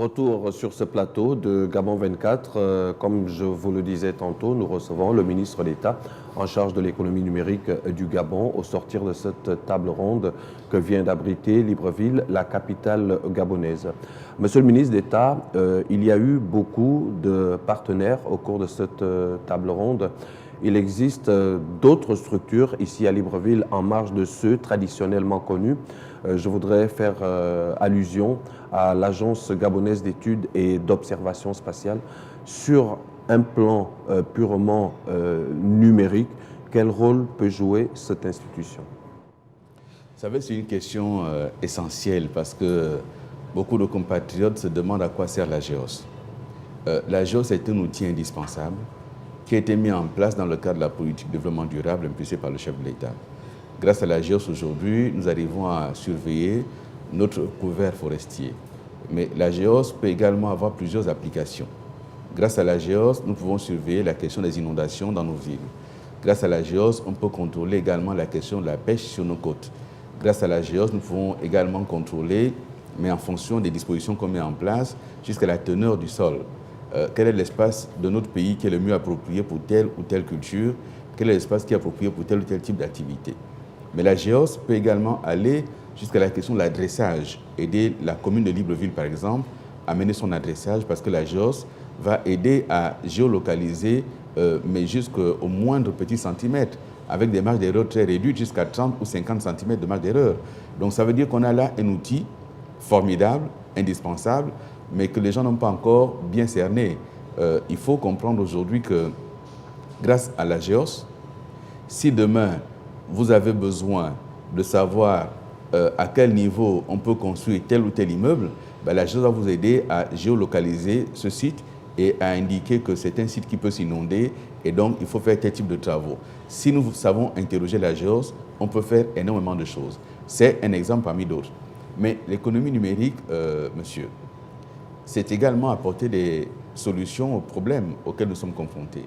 Retour sur ce plateau de Gabon 24. Comme je vous le disais tantôt, nous recevons le ministre d'État en charge de l'économie numérique du Gabon au sortir de cette table ronde que vient d'abriter Libreville, la capitale gabonaise. Monsieur le ministre d'État, il y a eu beaucoup de partenaires au cours de cette table ronde. Il existe d'autres structures ici à Libreville en marge de ceux traditionnellement connus. Je voudrais faire allusion à l'Agence gabonaise d'études et d'observation spatiale sur un plan purement numérique. Quel rôle peut jouer cette institution? Vous savez, c'est une question essentielle parce que beaucoup de compatriotes se demandent à quoi sert la GEOS. La GEOS est un outil indispensable qui a été mis en place dans le cadre de la politique de développement durable impulsée par le chef de l'État. Grâce à la GEOS aujourd'hui, nous arrivons à surveiller notre couvert forestier. Mais la GEOS peut également avoir plusieurs applications. Grâce à la GEOS, nous pouvons surveiller la question des inondations dans nos villes. Grâce à la GEOS, on peut contrôler également la question de la pêche sur nos côtes. Grâce à la GEOS, nous pouvons également contrôler, mais en fonction des dispositions qu'on met en place, jusqu'à la teneur du sol. Quel est l'espace de notre pays qui est le mieux approprié pour telle ou telle culture? Quel est l'espace qui est approprié pour tel ou tel type d'activité? Mais la GEOS peut également aller jusqu'à la question de l'adressage, aider la commune de Libreville, par exemple, à mener son adressage parce que la GEOS va aider à géolocaliser, mais jusqu'au moindre petit centimètre, avec des marges d'erreur très réduites, jusqu'à 30 ou 50 cm de marge d'erreur. Donc ça veut dire qu'on a là un outil formidable, indispensable, mais que les gens n'ont pas encore bien cerné. Il faut comprendre aujourd'hui que grâce à la GEOS, si demain vous avez besoin de savoir à quel niveau on peut construire tel ou tel immeuble, la GEOS va vous aider à géolocaliser ce site et à indiquer que c'est un site qui peut s'inonder et donc il faut faire tel type de travaux. Si nous savons interroger la GEOS, on peut faire énormément de choses. C'est un exemple parmi d'autres. Mais l'économie numérique, monsieur, c'est également apporter des solutions aux problèmes auxquels nous sommes confrontés.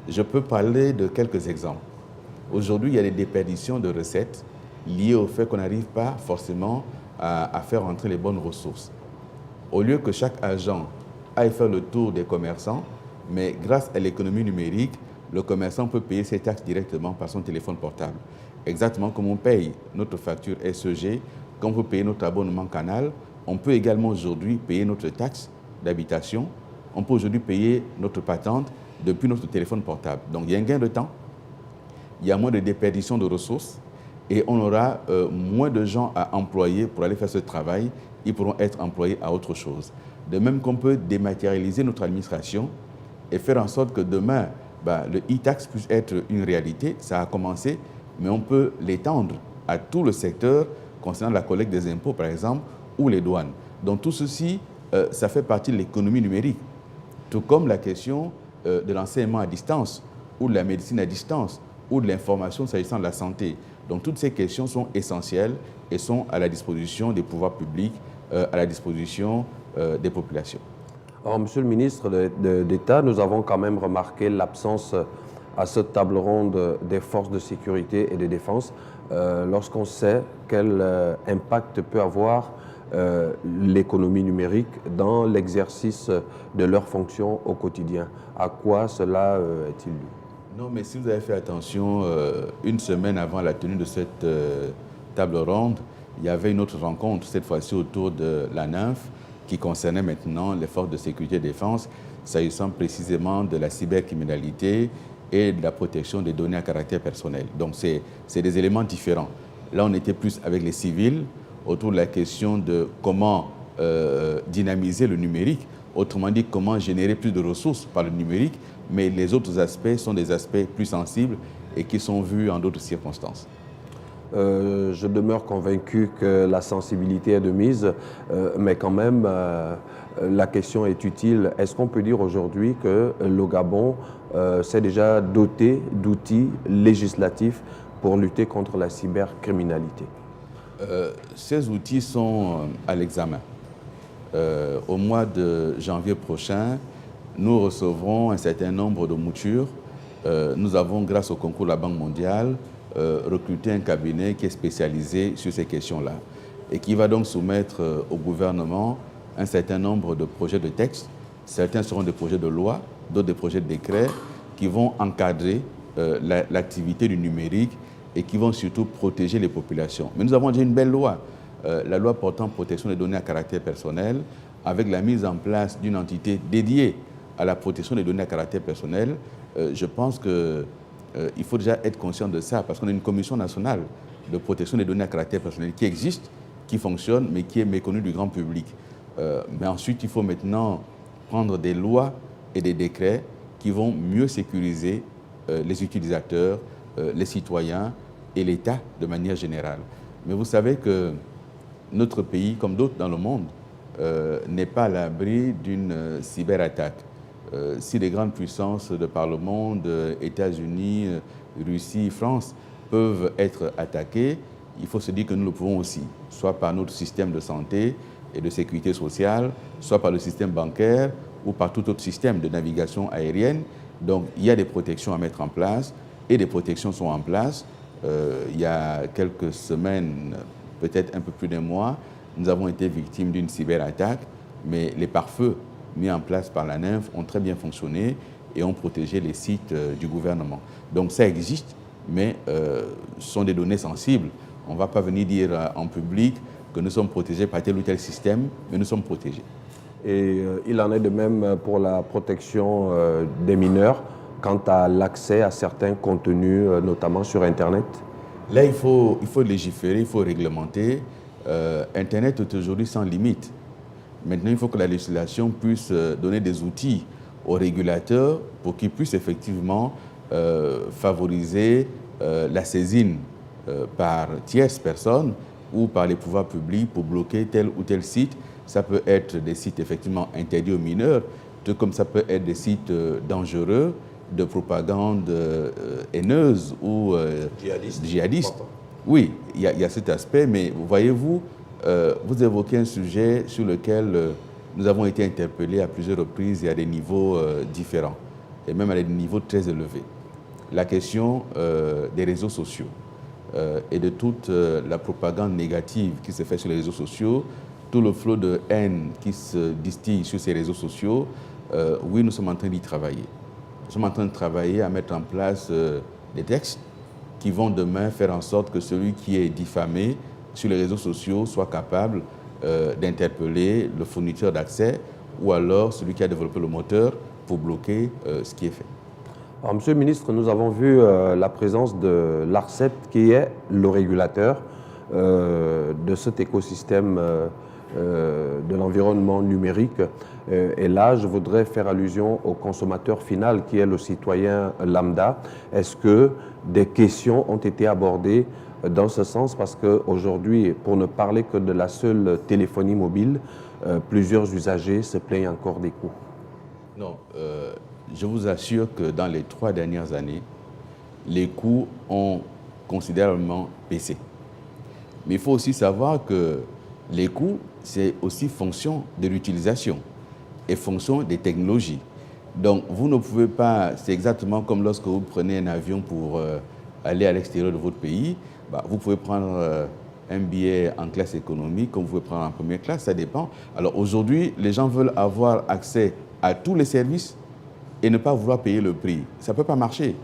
Je peux parler de quelques exemples. Aujourd'hui, il y a des déperditions de recettes liées au fait qu'on n'arrive pas forcément à faire entrer les bonnes ressources. Au lieu que chaque agent aille faire le tour des commerçants, mais grâce à l'économie numérique, le commerçant peut payer ses taxes directement par son téléphone portable. Exactement comme on paye notre facture SEG, comme on peut payer notre abonnement Canal, on peut également aujourd'hui payer notre taxe d'habitation, on peut aujourd'hui payer notre patente depuis notre téléphone portable. Donc il y a un gain de temps, il y a moins de déperdition de ressources et on aura moins de gens à employer pour aller faire ce travail, ils pourront être employés à autre chose. De même qu'on peut dématérialiser notre administration et faire en sorte que demain, le e-tax puisse être une réalité, ça a commencé, mais on peut l'étendre à tout le secteur concernant la collecte des impôts, par exemple, ou les douanes. Donc tout ceci, ça fait partie de l'économie numérique, tout comme la question de l'enseignement à distance, ou de la médecine à distance, ou de l'information s'agissant de la santé. Donc toutes ces questions sont essentielles et sont à la disposition des pouvoirs publics, à la disposition des populations. Alors, Monsieur le ministre d'État, nous avons quand même remarqué l'absence à cette table ronde des forces de sécurité et de défense lorsqu'on sait quel impact peut avoir l'économie numérique dans l'exercice de leurs fonctions au quotidien. À quoi cela est-il dû? Non, mais si vous avez fait attention, une semaine avant la tenue de cette table ronde, il y avait une autre rencontre, cette fois-ci autour de la NYNF, qui concernait maintenant les forces de sécurité et de défense, s'agissant précisément de la cybercriminalité et de la protection des données à caractère personnel. Donc c'est des éléments différents. Là, on était plus avec les civils, autour de la question de comment dynamiser le numérique, autrement dit, comment générer plus de ressources par le numérique, mais les autres aspects sont des aspects plus sensibles et qui sont vus en d'autres circonstances. Je demeure convaincu que la sensibilité est de mise, mais quand même, la question est utile. Est-ce qu'on peut dire aujourd'hui que le Gabon s'est déjà doté d'outils législatifs pour lutter contre la cybercriminalité? Ces outils sont à l'examen. Au mois de janvier prochain, nous recevrons un certain nombre de moutures. Nous avons, grâce au concours de la Banque mondiale, recruté un cabinet qui est spécialisé sur ces questions-là et qui va donc soumettre au gouvernement un certain nombre de projets de textes. Certains seront des projets de loi, d'autres des projets de décret qui vont encadrer l'activité du numérique et qui vont surtout protéger les populations. Mais nous avons déjà une belle loi, la loi portant protection des données à caractère personnel, avec la mise en place d'une entité dédiée à la protection des données à caractère personnel. Je pense qu'il faut déjà être conscient de ça, parce qu'on a une commission nationale de protection des données à caractère personnel qui existe, qui fonctionne, mais qui est méconnue du grand public. Mais ensuite, il faut maintenant prendre des lois et des décrets qui vont mieux sécuriser les utilisateurs, les citoyens et l'État de manière générale. Mais vous savez que notre pays, comme d'autres dans le monde, n'est pas à l'abri d'une cyberattaque. Si les grandes puissances de par le monde, États-Unis, Russie, France, peuvent être attaquées, il faut se dire que nous le pouvons aussi, soit par notre système de santé et de sécurité sociale, soit par le système bancaire ou par tout autre système de navigation aérienne. Donc, il y a des protections à mettre en place et des protections sont en place. Il y a quelques semaines, peut-être un peu plus d'un mois, nous avons été victimes d'une cyberattaque, mais les pare-feux mis en place par la NINF ont très bien fonctionné et ont protégé les sites du gouvernement. Donc ça existe, mais ce sont des données sensibles. On ne va pas venir dire en public que nous sommes protégés par tel ou tel système, mais nous sommes protégés. Et il en est de même pour la protection des mineurs quant à l'accès à certains contenus, notamment sur Internet. Là, il faut légiférer, il faut réglementer. Internet est aujourd'hui sans limite. Maintenant, il faut que la législation puisse donner des outils aux régulateurs pour qu'ils puissent effectivement favoriser la saisine par tierces personnes ou par les pouvoirs publics pour bloquer tel ou tel site. Ça peut être des sites effectivement interdits aux mineurs, tout comme ça peut être des sites dangereux, de propagande haineuse ou djihadiste. Oui, il y a cet aspect, mais voyez-vous, vous évoquez un sujet sur lequel nous avons été interpellés à plusieurs reprises et à des niveaux différents, et même à des niveaux très élevés. La question des réseaux sociaux et de toute la propagande négative qui se fait sur les réseaux sociaux, tout le flot de haine qui se distille sur ces réseaux sociaux, oui, nous sommes en train d'y travailler. Nous sommes en train de travailler à mettre en place des textes qui vont demain faire en sorte que celui qui est diffamé sur les réseaux sociaux soit capable d'interpeller le fournisseur d'accès ou alors celui qui a développé le moteur pour bloquer ce qui est fait. Alors, Monsieur le ministre, nous avons vu la présence de l'ARCEP qui est le régulateur de cet écosystème de l'environnement numérique. Et là, je voudrais faire allusion au consommateur final qui est le citoyen lambda. Est-ce que des questions ont été abordées dans ce sens? Parce qu'aujourd'hui, pour ne parler que de la seule téléphonie mobile, plusieurs usagers se plaignent encore des coûts. Non, je vous assure que dans les 3 dernières années, les coûts ont considérablement baissé. Mais il faut aussi savoir que les coûts, c'est aussi fonction de l'utilisation et fonction des technologies. Donc, vous ne pouvez pas, c'est exactement comme lorsque vous prenez un avion pour aller à l'extérieur de votre pays, vous pouvez prendre un billet en classe économique, comme vous pouvez prendre en première classe, ça dépend. Alors aujourd'hui, les gens veulent avoir accès à tous les services et ne pas vouloir payer le prix. Ça ne peut pas marcher.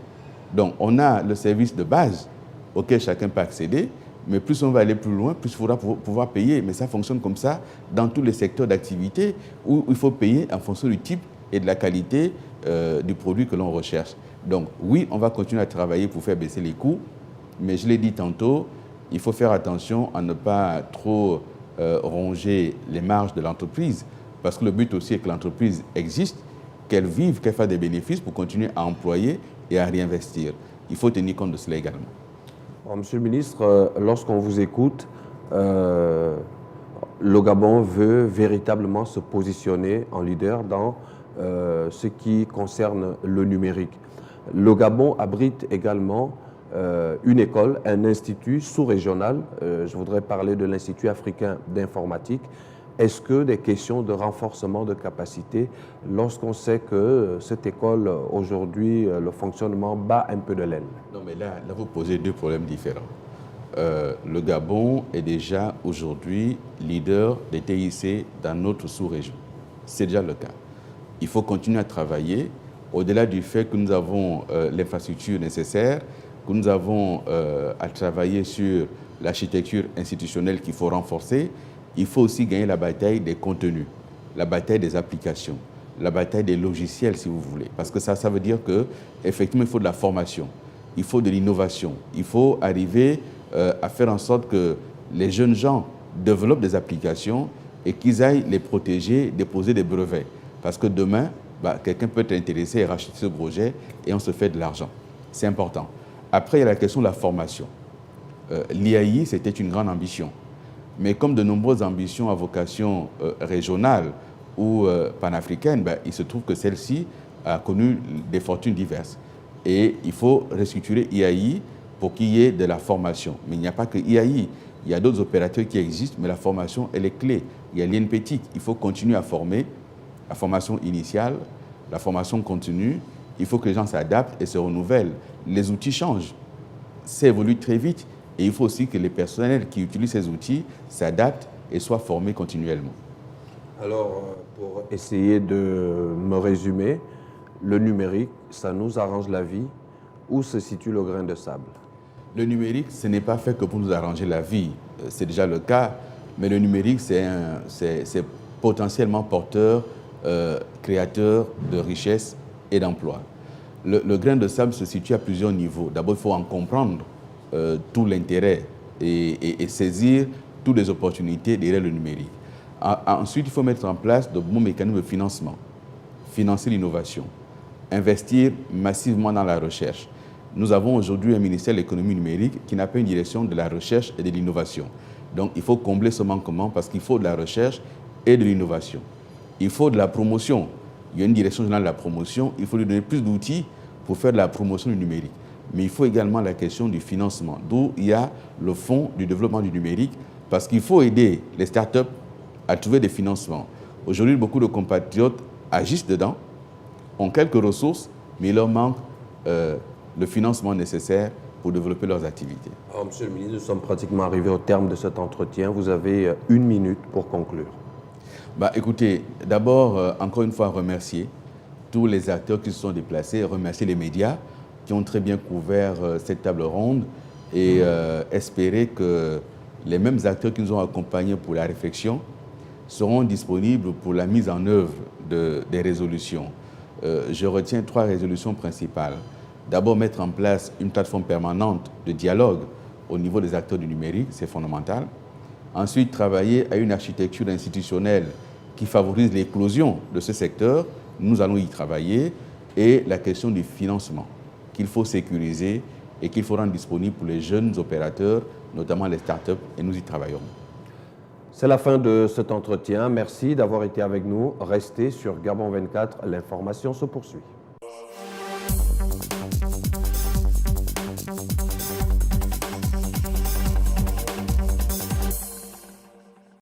Donc, on a le service de base auquel chacun peut accéder, mais plus on va aller plus loin, plus il faudra pouvoir payer. Mais ça fonctionne comme ça dans tous les secteurs d'activité où il faut payer en fonction du type et de la qualité du produit que l'on recherche. Donc oui, on va continuer à travailler pour faire baisser les coûts, mais je l'ai dit tantôt, il faut faire attention à ne pas trop ronger les marges de l'entreprise, parce que le but aussi est que l'entreprise existe, qu'elle vive, qu'elle fasse des bénéfices pour continuer à employer et à réinvestir. Il faut tenir compte de cela également. Alors, Monsieur le ministre, lorsqu'on vous écoute, le Gabon veut véritablement se positionner en leader dans ce qui concerne le numérique. Le Gabon abrite également une école, un institut sous-régional. Je voudrais parler de l'Institut africain d'informatique. Est-ce que des questions de renforcement de capacité, lorsqu'on sait que cette école, aujourd'hui, le fonctionnement bat un peu de l'aile? Non, mais là, vous posez 2 problèmes différents. le Gabon est déjà aujourd'hui leader des TIC dans notre sous-région. C'est déjà le cas. Il faut continuer à travailler au-delà du fait que nous avons l'infrastructure nécessaire, que nous avons à travailler sur l'architecture institutionnelle qu'il faut renforcer. Il faut aussi gagner la bataille des contenus, la bataille des applications, la bataille des logiciels, si vous voulez. Parce que ça veut dire qu'effectivement, il faut de la formation, il faut de l'innovation, il faut arriver à faire en sorte que les jeunes gens développent des applications et qu'ils aillent les protéger, déposer des brevets. Parce que demain, quelqu'un peut être intéressé et racheter ce projet et on se fait de l'argent. C'est important. Après, il y a la question de la formation. L'IAI, c'était une grande ambition. Mais comme de nombreuses ambitions à vocation régionale ou panafricaine, il se trouve que celle-ci a connu des fortunes diverses. Et il faut restructurer IAI pour qu'il y ait de la formation. Mais il n'y a pas que IAI. Il y a d'autres opérateurs qui existent, mais la formation, elle est clé. Il y a l'INPETIC. Il faut continuer à former, la formation initiale, la formation continue. Il faut que les gens s'adaptent et se renouvellent. Les outils changent. Ça évolue très vite. Et il faut aussi que les personnels qui utilisent ces outils s'adaptent et soient formés continuellement. Alors, pour essayer de me résumer, le numérique, ça nous arrange la vie. Où se situe le grain de sable? Le numérique, ce n'est pas fait que pour nous arranger la vie. C'est déjà le cas. Mais le numérique, c'est potentiellement porteur, créateur de richesses et d'emplois. Le grain de sable se situe à plusieurs niveaux. D'abord, il faut en comprendre tout l'intérêt et saisir toutes les opportunités derrière le numérique. Ensuite, il faut mettre en place de bons mécanismes de financement, financer l'innovation, investir massivement dans la recherche. Nous avons aujourd'hui un ministère de l'économie numérique qui n'a pas une direction de la recherche et de l'innovation. Donc, il faut combler ce manquement parce qu'il faut de la recherche et de l'innovation. Il faut de la promotion. Il y a une direction générale de la promotion. Il faut lui donner plus d'outils pour faire de la promotion du numérique. Mais il faut également la question du financement, d'où il y a le fonds du développement du numérique, parce qu'il faut aider les startups à trouver des financements. Aujourd'hui, beaucoup de compatriotes agissent dedans, ont quelques ressources, mais il leur manque le financement nécessaire pour développer leurs activités. Alors, Monsieur le ministre, nous sommes pratiquement arrivés au terme de cet entretien. Vous avez 1 minute pour conclure. Écoutez, d'abord, encore une fois, remercier tous les acteurs qui se sont déplacés, remercier les médias qui ont très bien couvert cette table ronde et espérer que les mêmes acteurs qui nous ont accompagnés pour la réflexion seront disponibles pour la mise en œuvre des résolutions. Je retiens 3 résolutions principales. D'abord, mettre en place une plateforme permanente de dialogue au niveau des acteurs du numérique, c'est fondamental. Ensuite, travailler à une architecture institutionnelle qui favorise l'éclosion de ce secteur. Nous allons y travailler. Et la question du financement, qu'il faut sécuriser et qu'il faut rendre disponible pour les jeunes opérateurs, notamment les startups, et nous y travaillerons. C'est la fin de cet entretien. Merci d'avoir été avec nous. Restez sur Gabon 24, l'information se poursuit.